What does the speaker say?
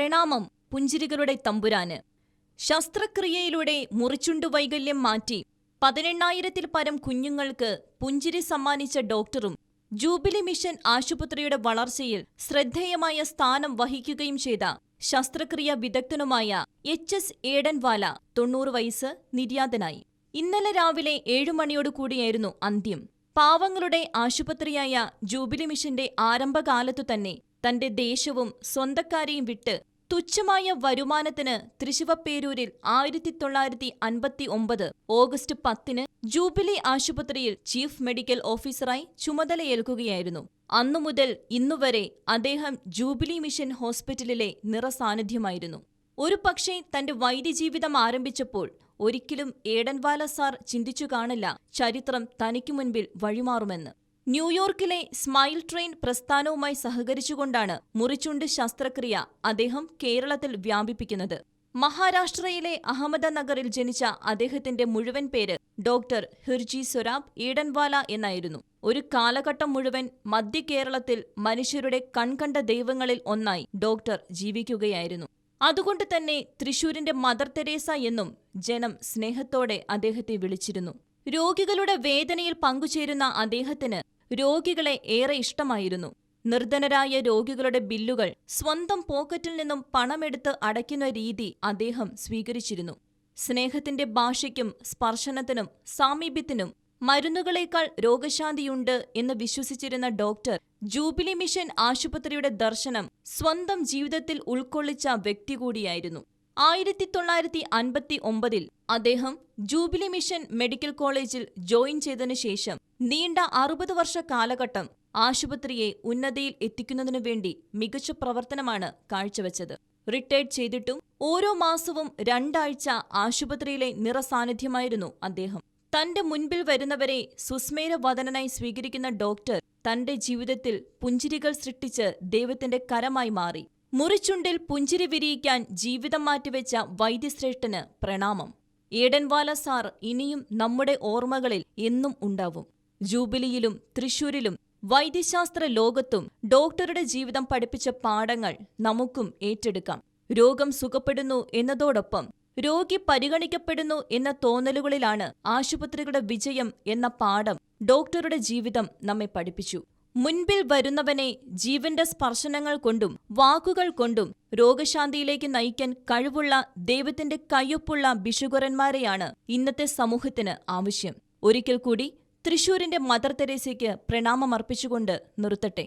പ്രണാമം പുഞ്ചിരികളുടെ തമ്പുരാന്. ശസ്ത്രക്രിയയിലൂടെ മുറിച്ചുണ്ടു വൈകല്യം മാറ്റി 18,000-ൽ പരം കുഞ്ഞുങ്ങൾക്ക് പുഞ്ചിരി സമ്മാനിച്ച ഡോക്ടറും ജൂബിലി മിഷൻ ആശുപത്രിയുടെ വളർച്ചയിൽ ശ്രദ്ധേയമായ സ്ഥാനം വഹിക്കുകയും ചെയ്ത ശസ്ത്രക്രിയ വിദഗ്ധനുമായ HS ഏഡൻവാല 90 വയസ്സ് നിര്യാതനായി. ഇന്നലെ രാവിലെ 7 മണിയോടുകൂടിയായിരുന്നു അന്ത്യം. പാവങ്ങളുടെ ആശുപത്രിയായ ജൂബിലി മിഷന്റെ ആരംഭകാലത്തു തന്നെ തന്റെ ദേശവും സ്വന്തക്കാരെയും വിട്ട് തുച്ഛമായ വരുമാനത്തിന് തൃശ്ശിവപ്പേരൂരിൽ 1959 ഓഗസ്റ്റ് 10-ന് ജൂബിലി ആശുപത്രിയിൽ ചീഫ് മെഡിക്കൽ ഓഫീസറായി ചുമതലയേൽക്കുകയായിരുന്നു. അന്നുമുതൽ ഇന്നുവരെ അദ്ദേഹം ജൂബിലി മിഷൻ ഹോസ്പിറ്റലിലെ നിറസാന്നിധ്യമായിരുന്നു. ഒരു പക്ഷേ തന്റെ വൈദ്യജീവിതം ആരംഭിച്ചപ്പോൾ ഒരിക്കലും ഏഡൻവാല സാർ ചിന്തിച്ചു കാണില്ല ചരിത്രം തനിക്കു മുൻപിൽ വഴിമാറുമെന്ന്. ന്യൂയോർക്കിലെ സ്മൈൽ ട്രെയിൻ പ്രസ്ഥാനവുമായി സഹകരിച്ചുകൊണ്ടാണ് മുറിച്ചുണ്ട് ശസ്ത്രക്രിയ അദ്ദേഹം കേരളത്തിൽ വ്യാപിപ്പിക്കുന്നത്. മഹാരാഷ്ട്രയിലെ അഹമ്മദനഗറിൽ ജനിച്ച അദ്ദേഹത്തിന്റെ മുഴുവൻ പേര് ഡോക്ടർ ഹിർജി സൊരാബ് ഏഡൻവാല എന്നായിരുന്നു. ഒരു കാലഘട്ടം മുഴുവൻ മധ്യ കേരളത്തിൽ മനുഷ്യരുടെ കൺകണ്ട ദൈവങ്ങളിൽ ഒന്നായി ഡോക്ടർ ജീവിക്കുകയായിരുന്നു. അതുകൊണ്ട് തന്നെ തൃശൂരിന്റെ മദർ തെരേസ എന്നും ജനം സ്നേഹത്തോടെ അദ്ദേഹത്തെ വിളിച്ചിരുന്നു. രോഗികളുടെ വേദനയിൽ പങ്കുചേരുന്ന അദ്ദേഹത്തിന് രോഗികളെ ഏറെ ഇഷ്ടമായിരുന്നു. നിർധനരായ രോഗികളുടെ ബില്ലുകൾ സ്വന്തം പോക്കറ്റിൽ നിന്നും പണമെടുത്ത് അടയ്ക്കുന്ന രീതി അദ്ദേഹം സ്വീകരിച്ചിരുന്നു. സ്നേഹത്തിന്റെ ഭാഷയ്ക്കും സ്പർശനത്തിനും സാമീപ്യത്തിനും മരുന്നുകളേക്കാൾ രോഗശാന്തിയുണ്ട് എന്ന് വിശ്വസിച്ചിരുന്ന ഡോക്ടർ ജൂബിലി മിഷൻ ആശുപത്രിയുടെ ദർശനം സ്വന്തം ജീവിതത്തിൽ ഉൾക്കൊള്ളിച്ച വ്യക്തി കൂടിയായിരുന്നു. 1959-ൽ അദ്ദേഹം ജൂബിലി മിഷൻ മെഡിക്കൽ കോളേജിൽ ജോയിൻ ചെയ്തതിനു ശേഷം നീണ്ട 60 വർഷ കാലഘട്ടം ആശുപത്രിയെ ഉന്നതിയിൽ എത്തിക്കുന്നതിനു വേണ്ടി മികച്ച പ്രവർത്തനമാണ് കാഴ്ചവെച്ചത്. റിട്ടയർഡ് ചെയ്തിട്ടും ഓരോ മാസവും 2 ആഴ്ച ആശുപത്രിയിലെ നിറസാന്നിധ്യമായിരുന്നു അദ്ദേഹം. തന്റെ മുൻപിൽ വരുന്നവരെ സുസ്മേരവദനായി സ്വീകരിക്കുന്ന ഡോക്ടർ തന്റെ ജീവിതത്തിൽ പുഞ്ചിരികൾ സൃഷ്ടിച്ച് ദൈവത്തിന്റെ കരമായി മാറി. മുറിച്ചുണ്ടിൽ പുഞ്ചിരി വിരിയിക്കാൻ ജീവിതം മാറ്റിവെച്ച വൈദ്യശ്രേഷ്ഠന് പ്രണാമം. ഏഡൻവാല സാർ ഇനിയും നമ്മുടെ ഓർമ്മകളിൽ എന്നും ഉണ്ടാവും. ജൂബിലിയിലും തൃശൂരിലും വൈദ്യശാസ്ത്ര ലോകത്തും ഡോക്ടറുടെ ജീവിതം പഠിപ്പിച്ച പാഠങ്ങൾ നമുക്കും ഏറ്റെടുക്കാം. രോഗം സുഖപ്പെടുന്നു എന്നതോടൊപ്പം രോഗി പരിഗണിക്കപ്പെടുന്നു എന്ന തോന്നലുകളിലാണ് ആശുപത്രികളുടെ വിജയം എന്ന പാഠം ഡോക്ടറുടെ ജീവിതം നമ്മെ പഠിപ്പിച്ചു. മുൻപിൽ വരുന്നവനെ ജീവന്റെ സ്പർശനങ്ങൾ കൊണ്ടും വാക്കുകൾ കൊണ്ടും രോഗശാന്തിയിലേക്ക് നയിക്കാൻ കഴിവുള്ള ദൈവത്തിന്റെ കയ്യൊപ്പുള്ള ഭിഷുകുരന്മാരെയാണ് ഇന്നത്തെ സമൂഹത്തിന് ആവശ്യം. ഒരിക്കൽ കൂടി തൃശൂരിന്റെ മദർ തെരേസയ്ക്ക് പ്രണാമമർപ്പിച്ചുകൊണ്ട് നിർത്തട്ടെ.